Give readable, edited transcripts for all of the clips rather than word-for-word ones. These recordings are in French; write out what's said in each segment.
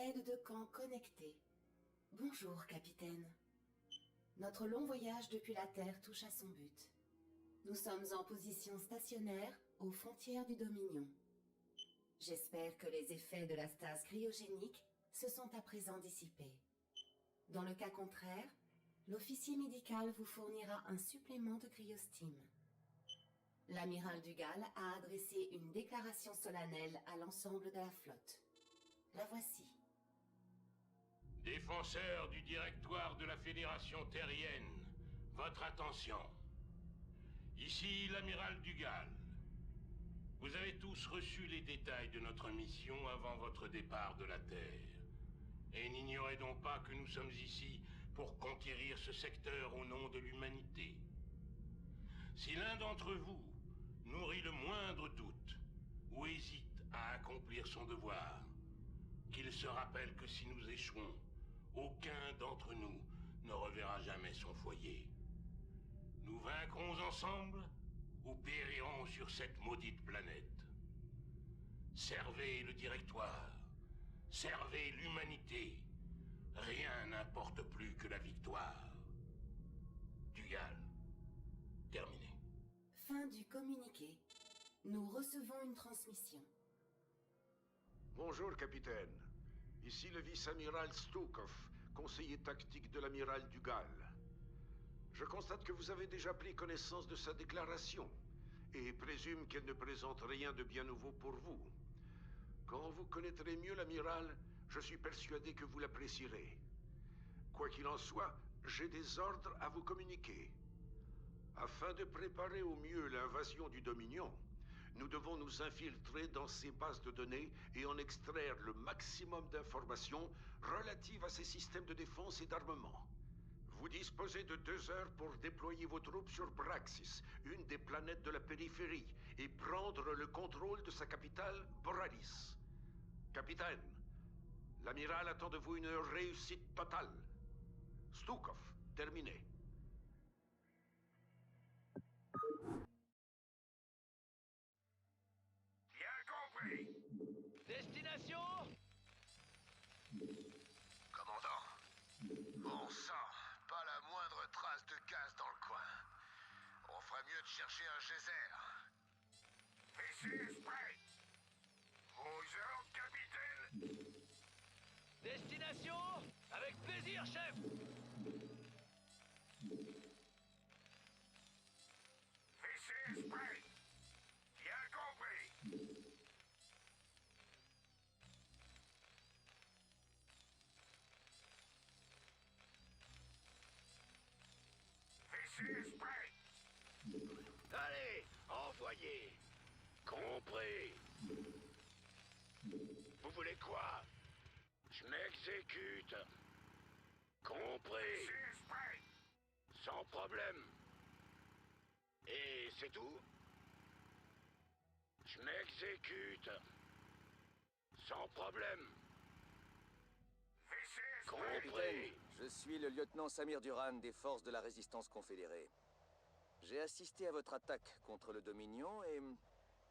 aide de camp connecté. Bonjour, capitaine. Notre long voyage depuis la Terre touche à son but. Nous sommes en position stationnaire aux frontières du Dominion. J'espère que les effets de la stase cryogénique se sont à présent dissipés. Dans le cas contraire, l'officier médical vous fournira un supplément de cryostime. L'amiral Dugal a adressé une déclaration solennelle à l'ensemble de la flotte. La voici. Défenseurs du directoire de la Fédération terrienne, votre attention. Ici l'amiral Dugal. Vous avez tous reçu les détails de notre mission avant votre départ de la Terre. Et n'ignorez donc pas que nous sommes ici pour conquérir ce secteur au nom de l'humanité. Si l'un d'entre vous nourrit le moindre doute ou hésite à accomplir son devoir, qu'il se rappelle que si nous échouons, aucun d'entre nous ne reverra jamais son foyer. Nous vaincrons ensemble ou périrons sur cette maudite planète. Servez le directoire, servez l'humanité. Rien n'importe plus que la victoire. Dugal. Terminé. Fin du communiqué. Nous recevons une transmission. Bonjour, capitaine. Ici le vice-amiral Stukov, conseiller tactique de l'amiral Dugal. Je constate que vous avez déjà pris connaissance de sa déclaration, et présume qu'elle ne présente rien de bien nouveau pour vous. Quand vous connaîtrez mieux l'amiral, je suis persuadé que vous l'apprécierez. Quoi qu'il en soit, j'ai des ordres à vous communiquer. Afin de préparer au mieux l'invasion du Dominion, nous devons nous infiltrer dans ces bases de données et en extraire le maximum d'informations relatives à ces systèmes de défense et d'armement. Vous disposez de 2 heures pour déployer vos troupes sur Braxis, une des planètes de la périphérie, et prendre le contrôle de sa capitale, Boralis. Capitaine, l'amiral attend de vous une réussite totale. Stukov, terminé. Bien compris. Destination? Commandant. Bon sang, pas la moindre trace de gaz dans le coin. On ferait mieux de chercher un geyser. Ici est prêt. Vos ordres, capitaine. Destination? Avec plaisir, chef! Ici est prêt. Bien compris. Ici est prêt. Allez, envoyez! Compris! Vous voulez quoi? Je m'exécute! Compris! Ici est prêt. Sans problème! Et c'est tout? Je m'exécute! Sans problème! Ici est prêt. Compris! Je suis le lieutenant Samir Duran des forces de la résistance confédérée. J'ai assisté à votre attaque contre le Dominion et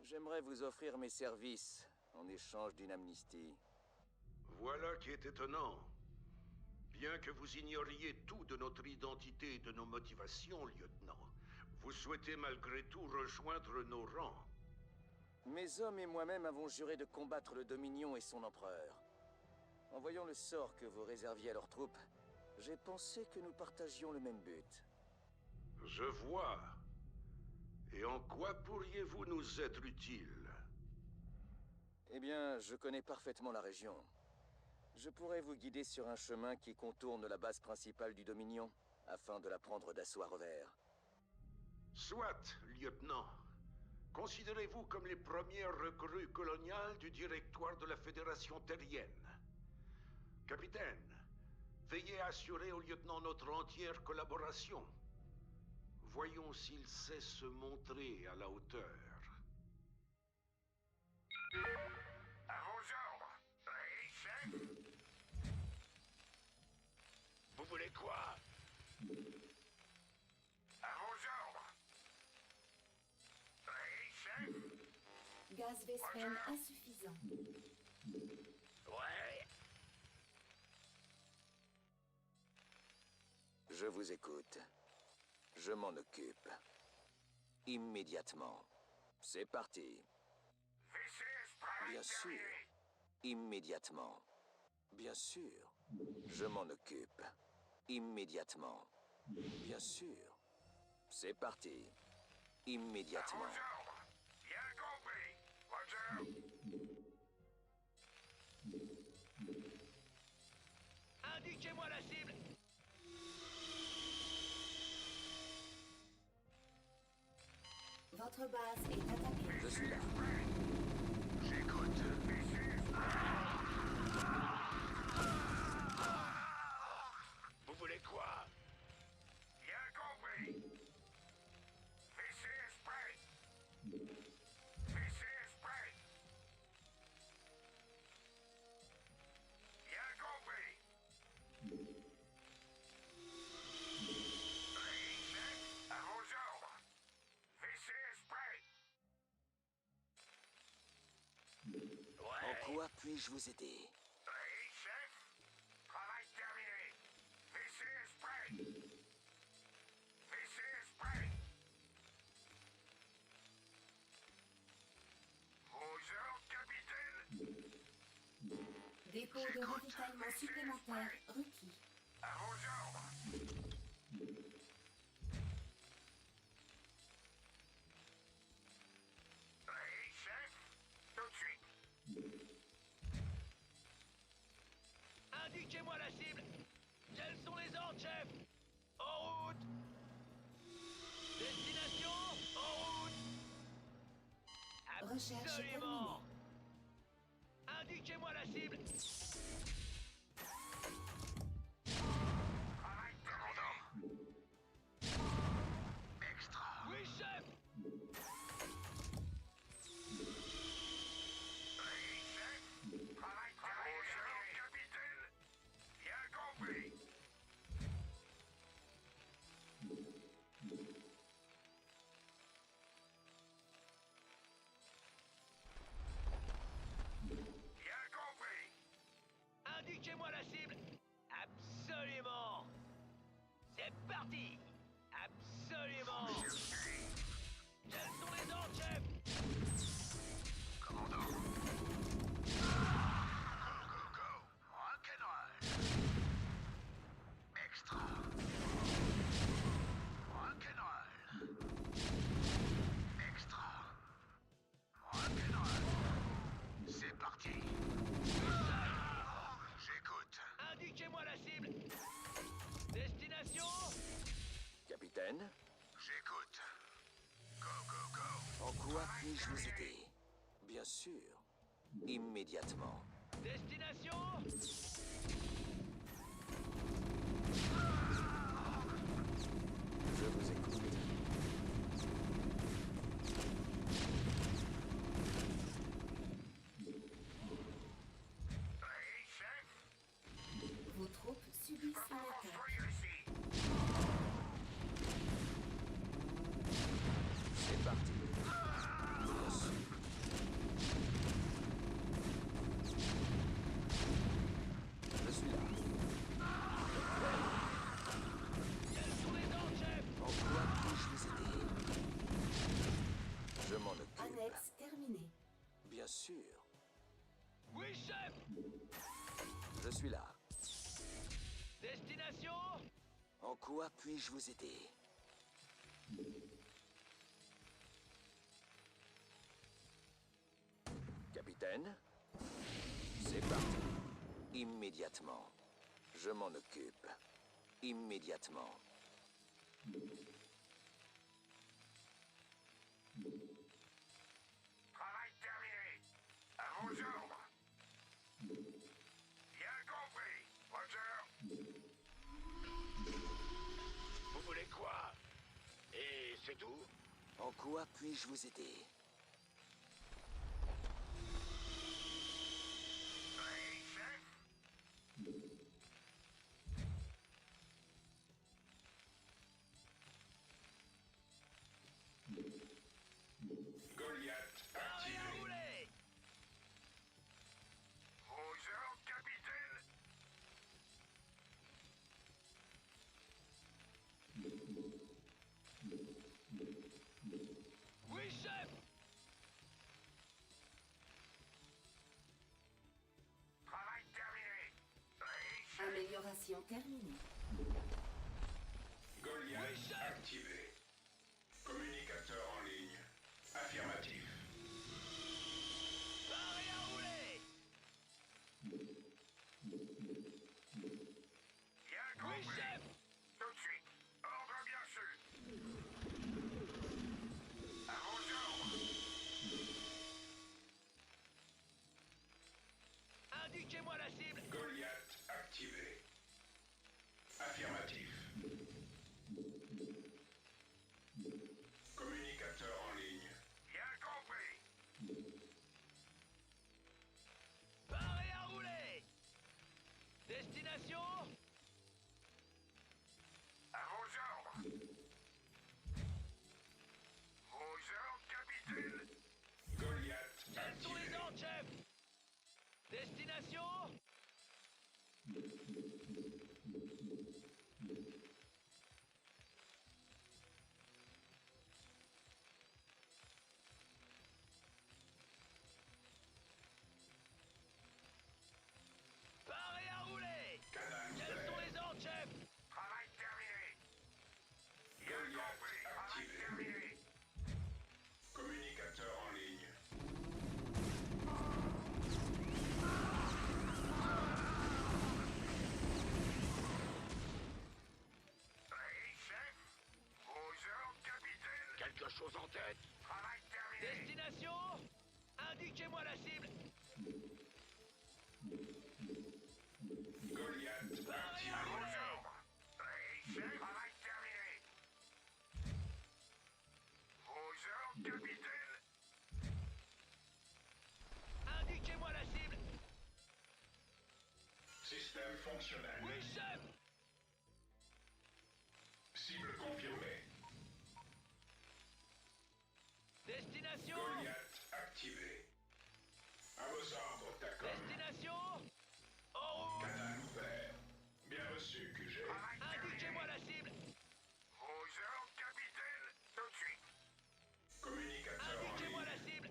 j'aimerais vous offrir mes services en échange d'une amnistie. Voilà qui est étonnant. Bien que vous ignoriez tout de notre identité et de nos motivations, lieutenant, vous souhaitez malgré tout rejoindre nos rangs. Mes hommes et moi-même avons juré de combattre le Dominion et son empereur. En voyant le sort que vous réserviez à leurs troupes, j'ai pensé que nous partagions le même but. Je vois. Et en quoi pourriez-vous nous être utiles? Eh bien, je connais parfaitement la région. Je pourrais vous guider sur un chemin qui contourne la base principale du Dominion, afin de la prendre d'assaut à revers. Soit, lieutenant. Considérez-vous comme les premières recrues coloniales du directoire de la Fédération terrienne. Capitaine, veillez à assurer au lieutenant notre entière collaboration. Voyons s'il sait se montrer à la hauteur. À vos ordres. Oui, chef. Vous voulez quoi? À vos ordres. Oui, chef. Gaz Vespren insuffisant. Ouais. Je vous écoute. Je m'en occupe. Immédiatement. C'est parti. Bien sûr. Immédiatement. Bien sûr. Je m'en occupe. Immédiatement. Bien sûr. C'est parti. Immédiatement. Bien compris. Roger. Indiquez-moi la cible. Votre base est attaquée. Je suis là. J'écoute. Vous voulez quoi? Bien compris. This is prêt. This is prêt. Bien compris. Oui, chef. À vos ordres. This is prêt. En quoi puis-je vous aider? Oui, chef. Travail terminé. This is prêt. This is prêt. Vos ordres, capitaine. Dépôt de ravitaillement supplémentaire requis. À vos ordres. Oui, chef. Tout de suite. Indiquez-moi la cible. Quels sont les ordres, chef? En route. Destination? En route. Recherche Absolument. Indiquez-moi la cible. Travail terminé. Extra. Oui, chef. Oui, chef. Travail terminé. Capitaine. Bien compris. Bien compris. Indiquez-moi la cible. Absolument. C'est parti. Absolument. Quels sont les ordres, chef? Commandant. Go, go. Rock'n'roll. Extra. Rock'n'roll. Extra. Rock'n'roll. C'est parti. J'écoute. Indiquez-moi la cible. Destination? Capitaine? J'écoute. Go, go, go. En quoi puis-je vous aider? Bien sûr. Immédiatement. Destination? Je vous écoute. Oui, chef. Vos troupes subissent une attaque. Construire ici. C'est parti. Bien sûr. Je suis là. Quels sont les ordres, chef? En quoi puis-je vous aider? Je m'en occupe. Annexe terminée. Bien sûr. Oui, chef. Je suis là. Destination? En quoi puis-je vous aider? Capitaine? C'est parti. Immédiatement. Je m'en occupe. Immédiatement. Travail terminé. À vos ordres. Bien compris. Roger. Vous voulez quoi? Et c'est tout? En quoi puis-je vous aider? Oui, chef. Goliath Rien activé. roulé. Vos ordres, capitaine. Amélioration terminée. Goliath activé. Communicateur en ligne. Affirmatif. Paré à rouler. Bien Oui, compris. chef. Tout de suite. Ordre bien su. À vos ordres. Indiquez-moi la cible. Goliath activé. Affirmatif. Communicateur en ligne. Bien compris. Paré à rouler. Destination. À vos ordres. Vos ordres, capitaine. Goliath Quels sont les activé. ordres, chef? Destination. Paré à rouler. Canal Quels sont ouvert. les ordres, chef? Travail terminé. Bien Goliath compris. Travail activé. terminé. Communicateur en ligne. Oui, chef. Vos ordres, capitaine. Quelque chose en tête? Travail terminé. Destination. Indiquez-moi la cible. Goliath Paré activé. à À vos rouler. ordres. Oui, chef. Travail terminé. Vos ordres, capitaine. Indiquez-moi la cible. Système fonctionnel. Oui, chef. Cible confirmée. Destination. Goliath activé. À vos ordres, Tacom. Destination. En route. Canal ouvert. Bien reçu, QG. Travail terminé. Indiquez-moi la cible. Vos ordres, capitaine. Tout de suite. Communicateur en Indiquez-moi ligne. la cible.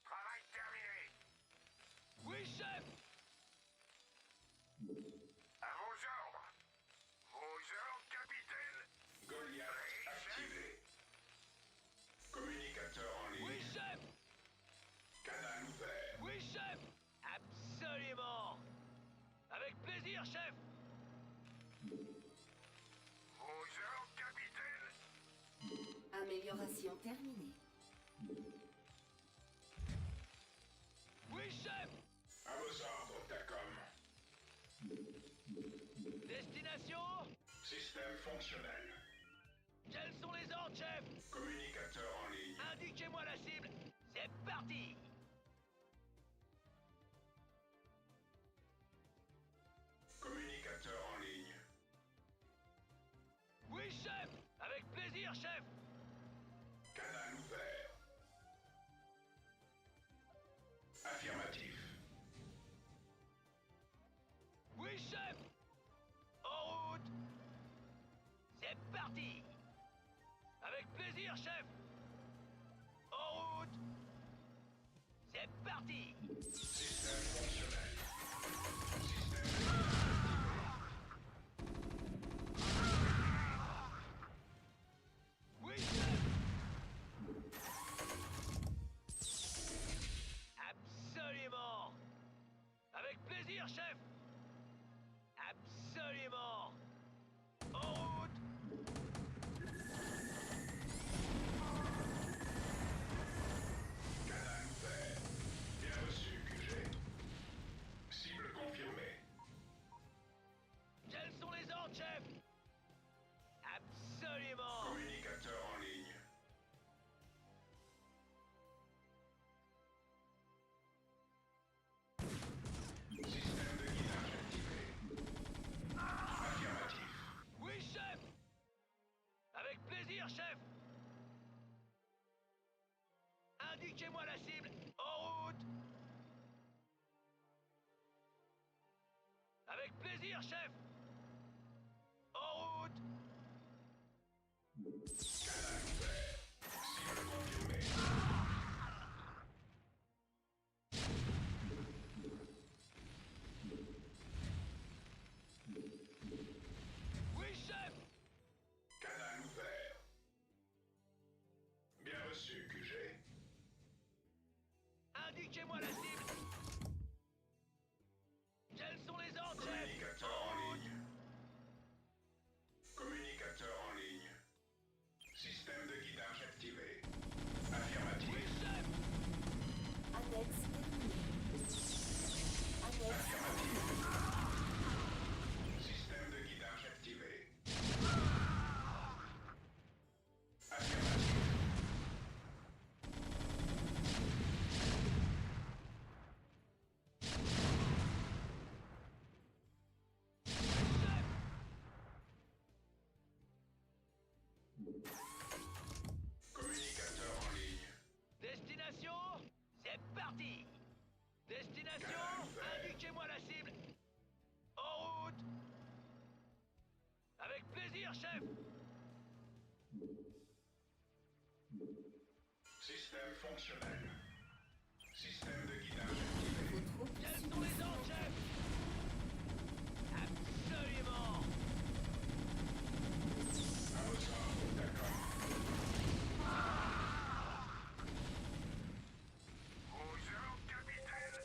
Travail terminé. Oui, chef. À vos ordres. Vos ordres, capitaine. Goliath activé. Communicateur en Oui, ligne. chef. Canal ouvert. Oui, chef. Absolument. Avec plaisir, chef. Vos ordres, capitaine. Amélioration terminée. Oui, chef. À vos ordres, Tacom. Destination. Système fonctionnel. Quels sont les ordres, chef? Communicateur en ligne. Indiquez-moi la cible. C'est parti. Communicateur en ligne. Oui, chef. Avec plaisir, chef. Canal ouvert. Affirmatif. Oui, chef. En route. C'est parti. Avec plaisir, chef. En route. C'est parti. Système fonctionnel. Système Oui, chef. Absolument. Avec plaisir, chef. Absolument. En route. canal ouvert. Bien reçu, QG. Cible confirmée. Quels sont les ordres, chef? Absolument. Communicateur en ligne. Système de guidage activé. Affirmatif. Oui, chef. Avec plaisir, chef. Indiquez-moi la cible. En route. Avec plaisir, chef. En route. Canal ouvert. Cible confirmée. Destination, indiquez-moi la cible. En route. Avec plaisir, chef. Système fonctionnel. Système de guidage activé. Vos troupes Quels sont subissent les ordres, chef? Absolument. À vos ordres, d'accord. Aux ordres, capitaine.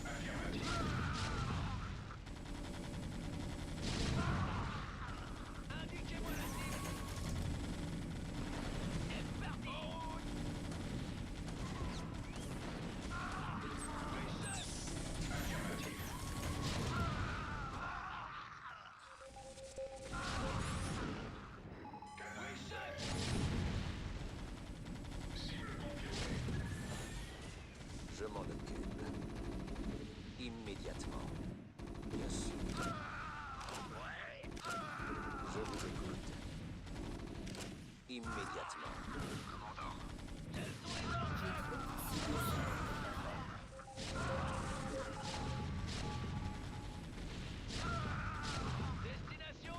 Affirmatif. Indiquez-moi la cible. C'est parti. En route. Oui, chef. Affirmatif. Canal Oui, chef. cible confirmée. Je m'en occupe. Immédiatement. Bien sûr. Je vous écoute. Immédiatement. Commandant, Quels sont les ordres, chef? Destination.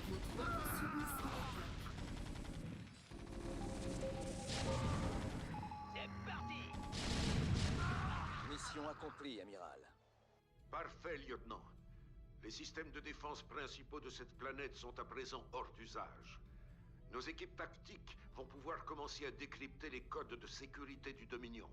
Vos troupes subissent une attaque. C'est parti. Mission accomplie, amiral. Parfait, lieutenant. Les systèmes de défense principaux de cette planète sont à présent hors d'usage. Nos équipes tactiques vont pouvoir commencer à décrypter les codes de sécurité du Dominion.